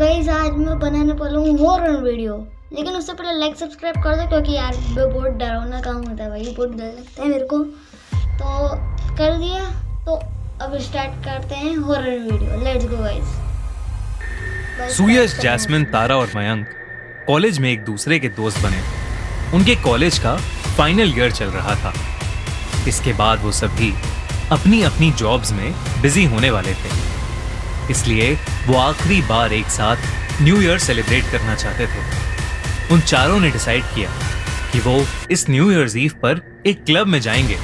Guys आज मैं बनाने वाला हूँ हॉरर वीडियो, लेकिन उससे पहले लाइक सब्सक्राइब कर दो क्योंकि यार बहुत डरावना काम होता है भाई, बहुत डर लगता है मेरे को। तो कर दिया, तो अब स्टार्ट करते हैं horror video. Let's go guys. Suyash, Jasmine, Tara और मयंक कॉलेज में एक दूसरे के दोस्त बने। उनके कॉलेज का फाइनल ईयर चल रहा था। इसके बाद वो सभी अपनी अपनी जॉब्स में बिजी होने वाले थे, इसलिए वो आखिरी बार एक साथ न्यू ईयर सेलिब्रेट करना चाहते थे। उन चारों ने डिसाइड किया कि वो इस न्यू ईयर्स ईव पर एक क्लब में जाएंगे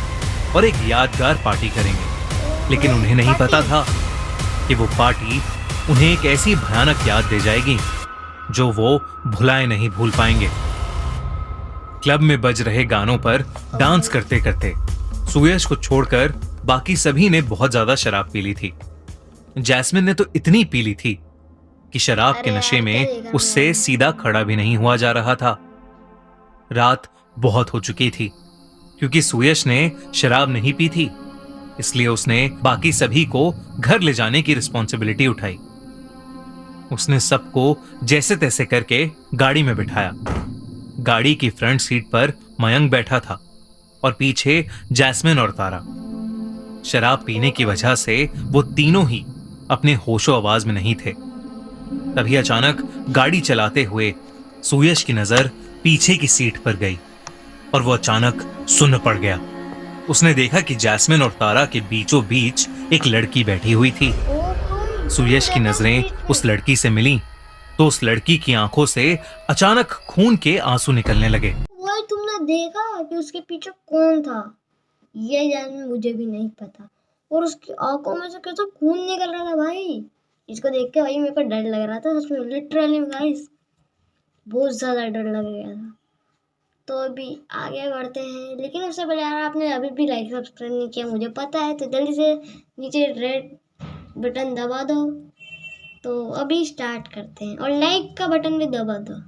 और एक यादगार पार्टी करेंगे। लेकिन उन्हें नहीं पता था कि वो पार्टी उन्हें एक ऐसी भयानक याद दे जाएगी जो वो भुलाए नहीं भूल पाएंगे। क्लब में बज रहे गानों पर डांस करते करते सुयश को छोड़कर बाकी सभी ने बहुत ज्यादा शराब पी ली थी। जैस्मिन ने तो इतनी पी ली थी कि शराब के नशे में उससे सीधा खड़ा भी नहीं हुआ जा रहा था। रात बहुत हो चुकी थी क्योंकि सुयश ने शराब नहीं पी थी, इसलिए उसने बाकी सभी को घर ले जाने की रिस्पॉन्सिबिलिटी उठाई। उसने सबको जैसे तैसे करके गाड़ी में बिठाया। गाड़ी की फ्रंट सीट पर मयंक बैठा था और पीछे जैस्मिन और तारा। शराब पीने की वजह से वो तीनों ही अपने होशो आवाज में नहीं थे। तभी अचानक गाड़ी चलाते हुए सुयश की नजर पीछे की सीट पर गई और वो अचानक सुन्न पड़ गया। उसने देखा कि जैस्मिन और तारा के बीचों बीच एक लड़की बैठी हुई थी। सुयश की नजरें उस लड़की से मिली तो उस लड़की की आंखों से अचानक खून के आंसू निकलने लगे। भाई तुमने देखा कि उसके पीछे कौन था? ये जानने मुझे भी नहीं पता। और उसकी आंखों में से कैसा खून निकल रहा था भाई। इसको देख के भाई मेरे को डर लग रहा था, सच में, लिटरली गाइस बहुत ज्यादा डर लग गया था। तो अभी आगे बढ़ते हैं, लेकिन उससे पहले यार आपने अभी भी लाइक सब्सक्राइब नहीं किया मुझे पता है, तो जल्दी से नीचे रेड बटन दबा दो। तो अभी स्टार्ट करते हैं और लाइक का बटन भी दबा दो।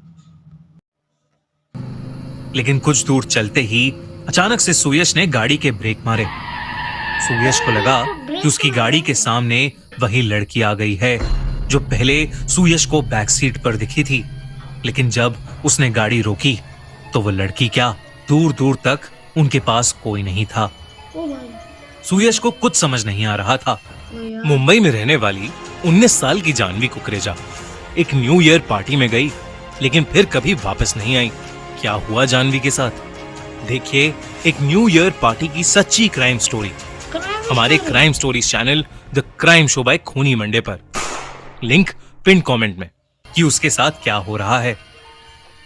लेकिन कुछ दूर चलते ही अचानक से सुयश ने गाड़ी के ब्रेक मारे। सुयश को लगा कि उसकी गाड़ी के सामने वही लड़की आ गई है जो पहले सुयश को बैक सीट पर दिखी थी। लेकिन जब उसने गाड़ी रोकी तो वो लड़की क्या, दूर दूर तक उनके पास कोई नहीं था। सुयश को कुछ समझ नहीं आ रहा था। मुंबई में रहने वाली 19 साल की जानवी कुकरेजा एक न्यू ईयर पार्टी में गई, लेकिन फिर कभी वापस नहीं आई। क्या हुआ जानवी के साथ? देखिए एक न्यू ईयर पार्टी की सच्ची क्राइम स्टोरी हमारे crime stories channel the crime show by खूनी मंडे पर। लिंक पिन कमेंट में कि उसके साथ क्या हो रहा है।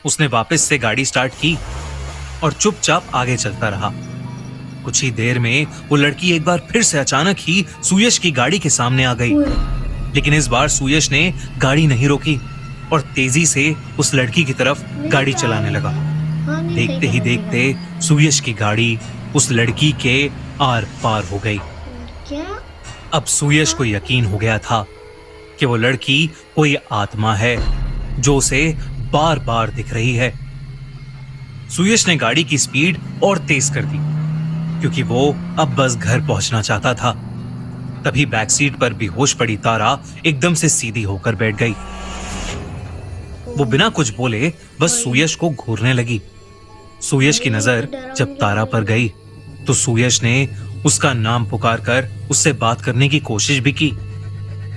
उसने वापस से गाड़ी स्टार्ट की और चुपचाप आगे चलता रहा। कुछ ही देर में वो लड़की एक बार फिर से अचानक ही सुयश की गाड़ी के सामने आ गई। लेकिन इस बार सुयश ने गाड़ी नहीं रोकी और तेजी से उस लड़की की तरफ गाड़ी चलाने लगा। देखते ही देखते सुयश की गाड़ी उस लड़की के आर पार हो गई। अब सुयश को यकीन हो गया था कि वो लड़की कोई आत्मा है जो उसे बार बार दिख रही है। सुयश ने गाड़ी की स्पीड और तेज कर दी क्योंकि वो अब बस घर पहुंचना चाहता था। तभी बैक सीट पर बेहोश पड़ी तारा एकदम से सीधी होकर बैठ गई। वो बिना कुछ बोले बस सुयश को घूरने लगी। सुयश की नजर जब तारा पर गई तो सुयश ने उसका नाम पुकारकर उससे बात करने की कोशिश भी की,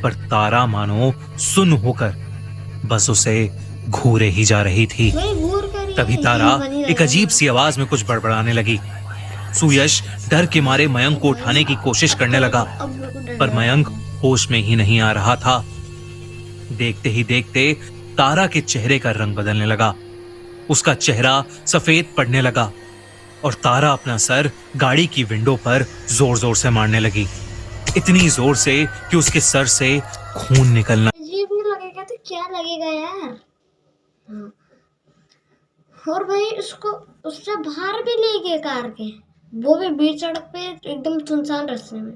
पर तारा मानो सुन्न होकर बस उसे घूरे ही जा रही थी। तभी तारा एक अजीब सी आवाज में कुछ बड़बड़ाने लगी। सुयश डर के मारे मयंक को उठाने की कोशिश करने लगा, पर मयंक होश में ही नहीं आ रहा था। देखते ही देखते तारा के चेहरे का रंग बदलने लगा। उसका चेहरा सफेद पड़ने लगा और तारा अपना सर गाड़ी की विंडो पर जोर जोर से मारने लगी, इतनी जोर से कि उसके सर से खून निकलना। अजीब नहीं लगेगा तो क्या लगेगा यार। और भाई उसको उससे बाहर भी ले गए कार के, वो भी बीच सड़क पे एकदम सुनसान रास्ते में।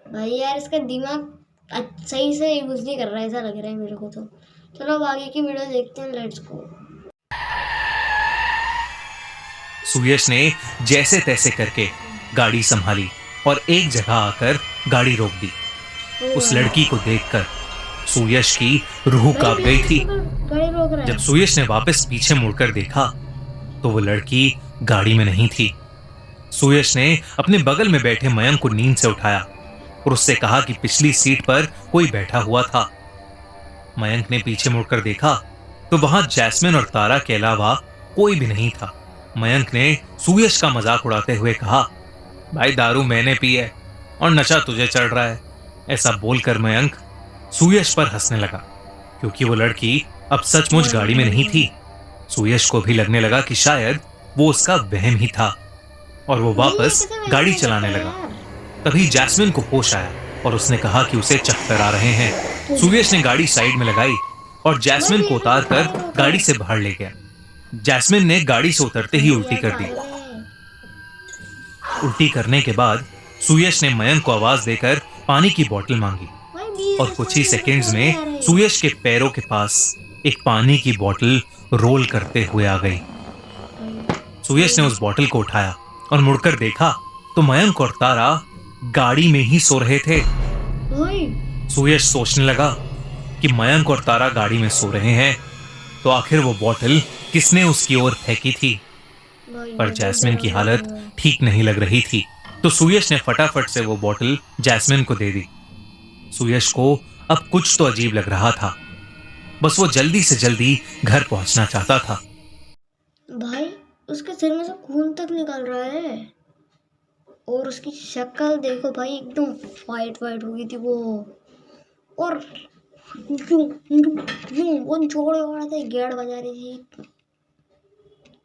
भाई यार इसका दिमाग सही से यूज नहीं कर रहा है, ऐसा लग रहा है मेरे को। तो चलो अब आगे की वीडियो देखते हैं, लेट्स गो। सुयश ने जैसे तैसे करके गाड़ी संभाली और एक जगह आकर गाड़ी रोक दी। उस लड़की को देखकर सुयश की रूह कांप गई थी। गाड़ी रोक रहा है। जब सुयश ने वापस पीछे मुड़कर देखा तो वो लड़की गाड़ी में नहीं थी। सुयश ने अपने बगल में बैठे मयंक को नींद से उठाया और उससे कहा कि पिछली सीट पर कोई बैठा हुआ था। मयंक ने पीछे मुड़कर देखा तो वहां जैस्मिन और तारा के अलावा कोई भी नहीं था। मयंक ने सुयश का मजाक उड़ाते हुए कहा, भाई दारू मैंने पी है और नशा तुझे चढ़ रहा है। ऐसा बोलकर मयंक सुयश पर हंसने लगा क्योंकि वो लड़की अब सचमुच गाड़ी में नहीं थी। सुयश को भी लगने लगा कि शायद वो उसका वहम ही था और वो वापस गाड़ी चलाने लगा। तभी जैस्मिन को होश आया और उसने कहा कि उसे चक्कर आ रहे हैं। सुयश ने गाड़ी साइड में लगाई और जैस्मिन को उतार कर गाड़ी से बाहर ले गया। जैस्मिन ने गाड़ी से उतरते ही उल्टी कर दी। उल्टी करने के बाद सुयश ने मयंक को आवाज देकर पानी की बोतल मांगी और कुछ ही सेकंड्स में सुयश के पैरों के पास एक पानी की बोतल रोल करते हुए आ गई। सुयश ने उस बोतल को उठाया और मुड़कर देखा तो मयंक और तारा गाड़ी में ही सो रहे थे। सुयश सोचने लगा कि मयंक और तारा गाड़ी में सो रहे हैं तो आखिर वो बोतल किसने उसकी ओर फेंकी थी। पर जैस्मिन की हालत ठीक नहीं लग रही थी तो सुयश ने फटाफट से वो बोतल जैस्मिन को दे दी। सुयश को अब कुछ तो अजीब लग रहा था, बस वो जल्दी से जल्दी घर पहुंचना चाहता था। भाई उसके सिर में से खून तक निकल रहा है और उसकी शक्ल देखो भाई, एकदम वाइट वाइट हो गई थी वो। और वो जोड़े वाला था, गेड़ बजा रही थी।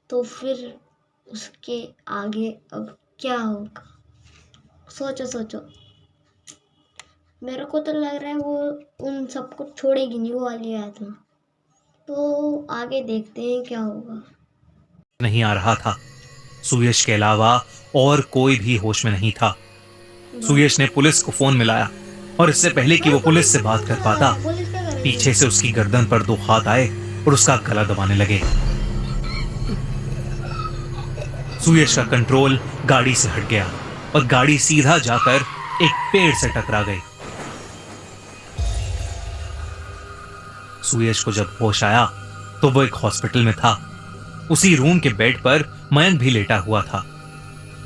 तो फिर उसके आगे अब क्या होगा, सोचो सोचो। मेरे को तो लग रहा है वो उन सबको छोड़ेगी नहीं, वो वाली आत्मा। तो आगे देखते हैं क्या होगा। नहीं आ रहा था। सुयश के अलावा और कोई भी होश में नहीं था। सुयश ने पुलिस को फोन मिलाया और इससे पहले कि वो पुलिस से बात कर पाता, पुलिस क्या करेगी? पीछे से उसकी गर्दन पर दो हाथ आए और उसका गला दबाने लगे। सुयश का कंट्रोल गाड़ी से हट गया और गाड़ी सीधा जाकर एक पेड़ से टकरा गई। सुयश को जब होश आया तो वो एक हॉस्पिटल में था। उसी रूम के बेड पर मयंक भी लेटा हुआ था।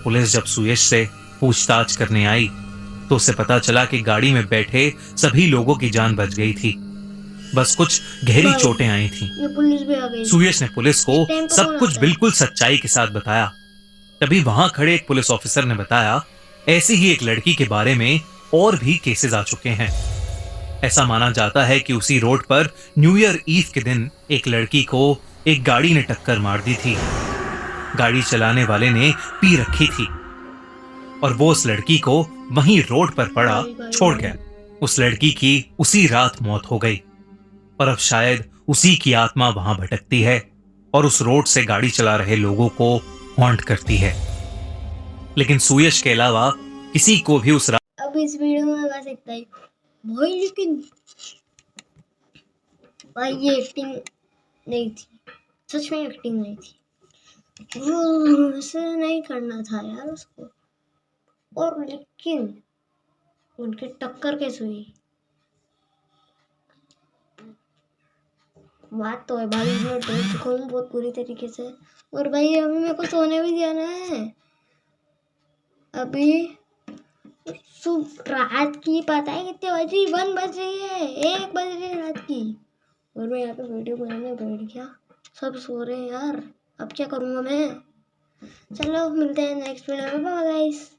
पुलिस जब सुयश से पूछताछ करने आई तो उसे पता चला कि गाड़ी में बैठे सभी लोगों की जान बच गई थी, बस कुछ गहरी चोटें आई थी। ये पुलिस भी आ गई। सुयश ने पुलिस को सब कुछ बिल्कुल सच्चाई के साथ बताया। तभी वहां खड़े एक पुलिस ऑफिसर ने बताया, ऐसी ही एक लड़की के बारे में और भी केसेस आ चुके हैं। ऐसा माना जाता है कि उसी रोड पर न्यू ईयर ईव के दिन एक लड़की को एक गाड़ी ने टक्कर मार दी थी। गाड़ी चलाने वाले ने पी रखी थी और वो उस लड़की को वहीं रोड पर पड़ा छोड़ गया। उस लड़की की उसी रात मौत हो गई और अब शायद उसी की आत्मा वहां भटकती है और उस रोड से गाड़ी चला रहे लोगों को हॉन्ट करती है। लेकिन सुयश के अलावा किसी को भी उस अब इस वीडियो में बस इतना ही भाई। लेकिन भाई ये एक्टिंग नहीं थी, सच में एक्टिंग नहीं थी। वो ऐसे नहीं करना था यार उसको। और लेकिन उनकी टक्कर कैसे हुई? बात तो है भाई, मैं देख चुका हूँ बहुत बुरी तरीके से। और भाई अभी मेरे को सोने भी जाना है। अभी रात की पता है कितने बजे? 1 बज रही है, 1 बज रही है रात की। और मैं यहाँ पे वीडियो बनाने बैठ गया, सब सो रहे हैं यार। अब क्या करूँगा मैं? चलो मिलते हैं नेक्स्ट वीडियो में, बाय गाइस।